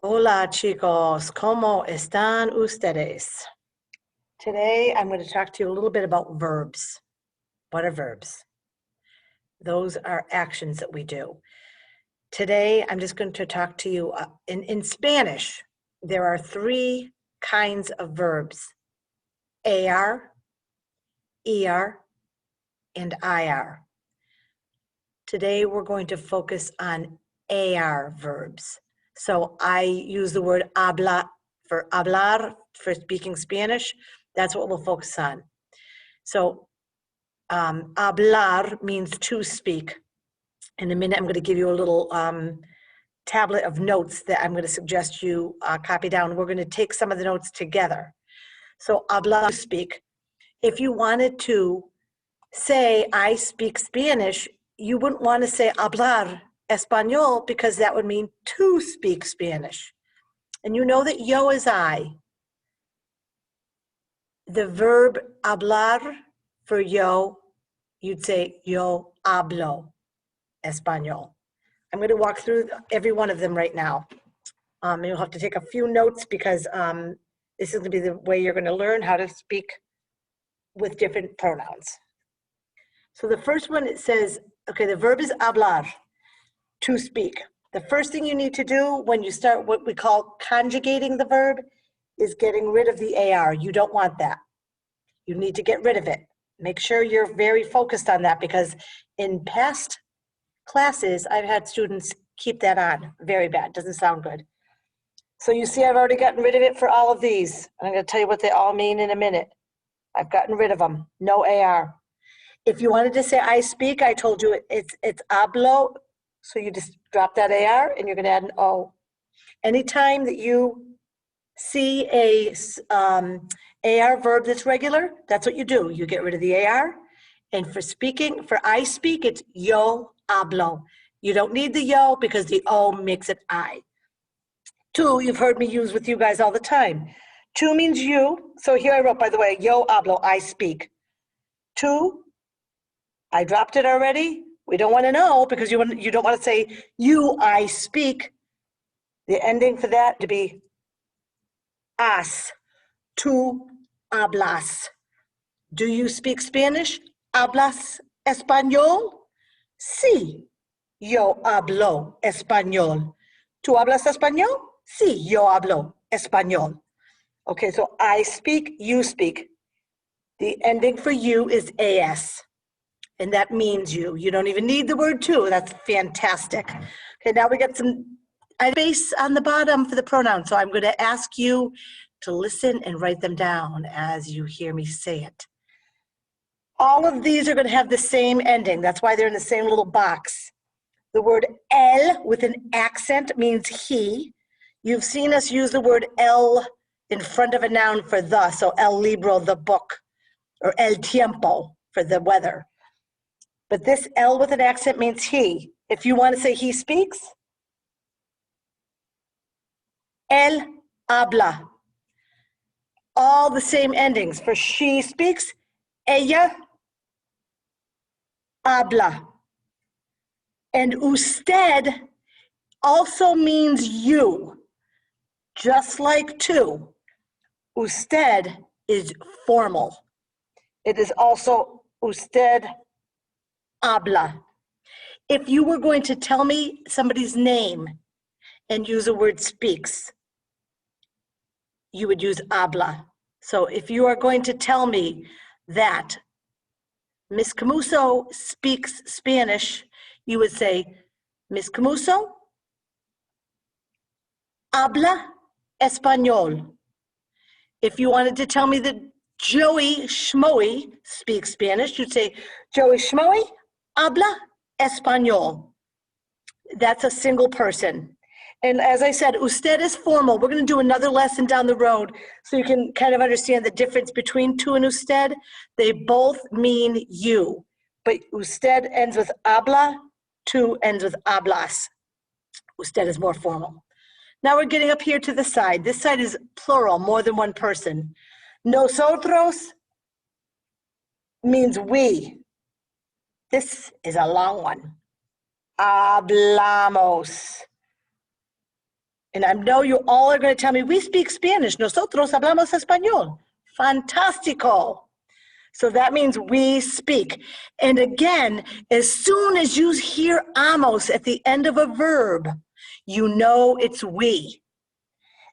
Hola chicos, ¿cómo están ustedes? Today I'm going to talk to you a little bit about verbs. What are verbs? Those are actions that we do. Today I'm just going to talk to you in Spanish. There are three kinds of verbs: AR, ER, and IR. Today we're going to focus on AR verbs. So I use the word hablar for speaking Spanish. That's what we'll focus on. So hablar means to speak. In a minute, I'm going to give you a little tablet of notes that I'm going to suggest you copy down. We're going to take some of the notes together. So hablar, to speak. If you wanted to say, I speak Spanish, you wouldn't want to say hablar español because that would mean to speak Spanish. And you know that yo is I. The verb hablar for yo, you'd say yo hablo español. I'm going to walk through every one of them right now. You'll have to take a few notes because this is going to be the way you're going to learn how to speak with different pronouns. So the first one, it says, okay, the verb is hablar, to speak. The first thing you need to do when you start what we call conjugating the verb is getting rid of the AR. You don't want that. You need to get rid of it. Make sure you're very focused on that because in past classes, I've had students keep that on. Very bad. Doesn't sound good. So you see I've already gotten rid of it for all of these. I'm going to tell you what they all mean in a minute. I've gotten rid of them. No AR. If you wanted to say I speak, I told you it's hablo, so you just drop that AR and you're going to add an O. Anytime that you see a AR verb that's regular, that's what you do. You get rid of the AR. And for speaking, for I speak, it's yo hablo. You don't need the yo because the O makes it I. To, you've heard me use with you guys all the time. To means you. So here I wrote, by the way, yo hablo, I speak. To, I dropped it already. We don't want to know because you don't want to say you, I speak. The ending for that to be as. Tu hablas. Do you speak Spanish? ¿Hablas español? Sí, yo hablo español. ¿Tú hablas español? Sí, yo hablo español. Okay, so I speak, you speak. The ending for you is as, and that means you. You don't even need the word to. That's fantastic. Okay, now we got some space on the bottom for the pronoun, so I'm going to ask you to listen and write them down as you hear me say it. All of these are going to have the same ending. That's why they're in the same little box. The word el with an accent means he. You've seen us use the word el in front of a noun for the, so el libro, the book, or el tiempo for the weather. But this el with an accent means he. If you want to say he speaks, el habla. All the same endings. For she speaks, ella habla. And usted also means you, just like to. Usted is formal. It is also usted habla. If you were going to tell me somebody's name and use the word speaks, you would use habla. So if you are going to tell me that Miss Camuso speaks Spanish, you would say, Miss Camuso habla español. If you wanted to tell me that Joey Schmoey speaks Spanish, you'd say, Joey Schmoey habla español. That's a single person. And as I said, usted is formal. We're going to do another lesson down the road so you can kind of understand the difference between tu and usted. They both mean you, but usted ends with habla, tu ends with hablas. Usted is more formal. Now we're getting up here to the side. This side is plural, more than one person. Nosotros means we. This is a long one. Hablamos. And I know you all are going to tell me, we speak Spanish. Nosotros hablamos español. Fantástico. So that means we speak. And again, as soon as you hear amos at the end of a verb, you know it's we.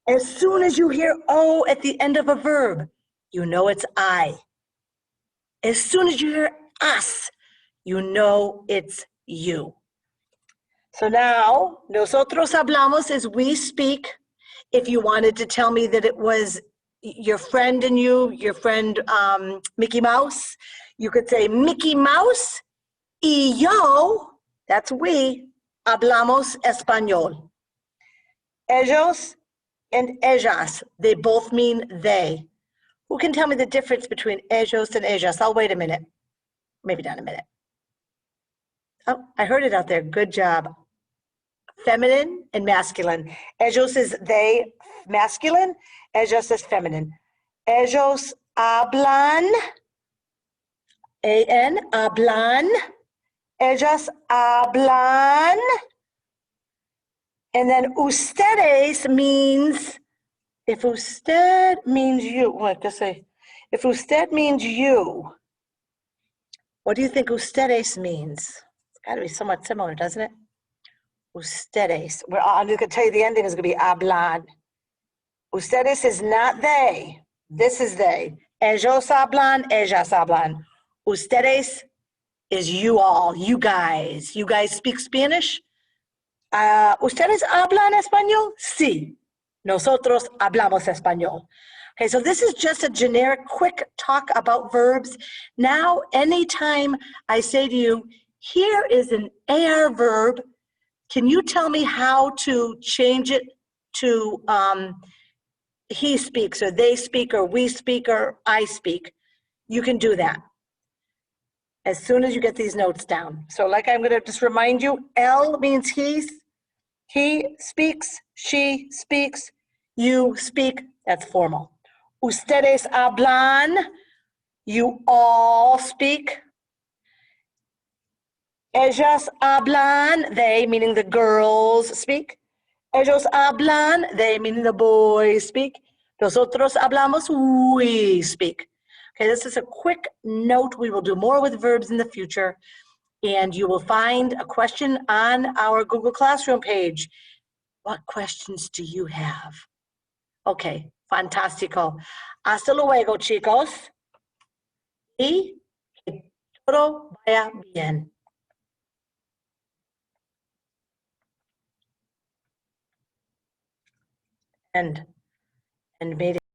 As soon as you hear o at the end of a verb, you know it's I. As soon as you hear us, you know it's you. So now, nosotros hablamos is we speak. If you wanted to tell me that it was your friend and you, your friend Mickey Mouse, you could say Mickey Mouse y yo, that's we, hablamos español. Ellos and ellas, they both mean they. Who can tell me the difference between ellos and ellas? I'll wait a minute. Maybe not a minute. Oh, I heard it out there. Good job. Feminine and masculine. Ellos is they, masculine. Ellas is feminine. Ellos hablan, A-N, hablan. Ellas hablan. And then ustedes means, if usted means you, what to say? If usted means you, what do you think ustedes means? It's got to be somewhat similar, doesn't it? Ustedes. I'm just going to tell you the ending is going to be hablan. Ustedes is not they. This is they. Ellos hablan, ellas hablan. Ustedes is you all, you guys. You guys speak Spanish? ¿Ustedes hablan español? Sí. Nosotros hablamos español. Okay, so this is just a generic quick talk about verbs. Now, anytime I say to you, here is an AR verb, can you tell me how to change it to he speaks or they speak or we speak or I speak? You can do that as soon as you get these notes down. So like I'm going to just remind you, L means he speaks, she speaks, you speak, that's formal. Ustedes hablan, you all speak. Ellas hablan, they, meaning the girls speak. Ellos hablan, they, meaning the boys speak. Nosotros hablamos, we speak. Okay, this is a quick note. We will do more with verbs in the future. And you will find a question on our Google Classroom page. What questions do you have? Okay, fantástico. Hasta luego, chicos. Y que todo vaya bien. And meeting.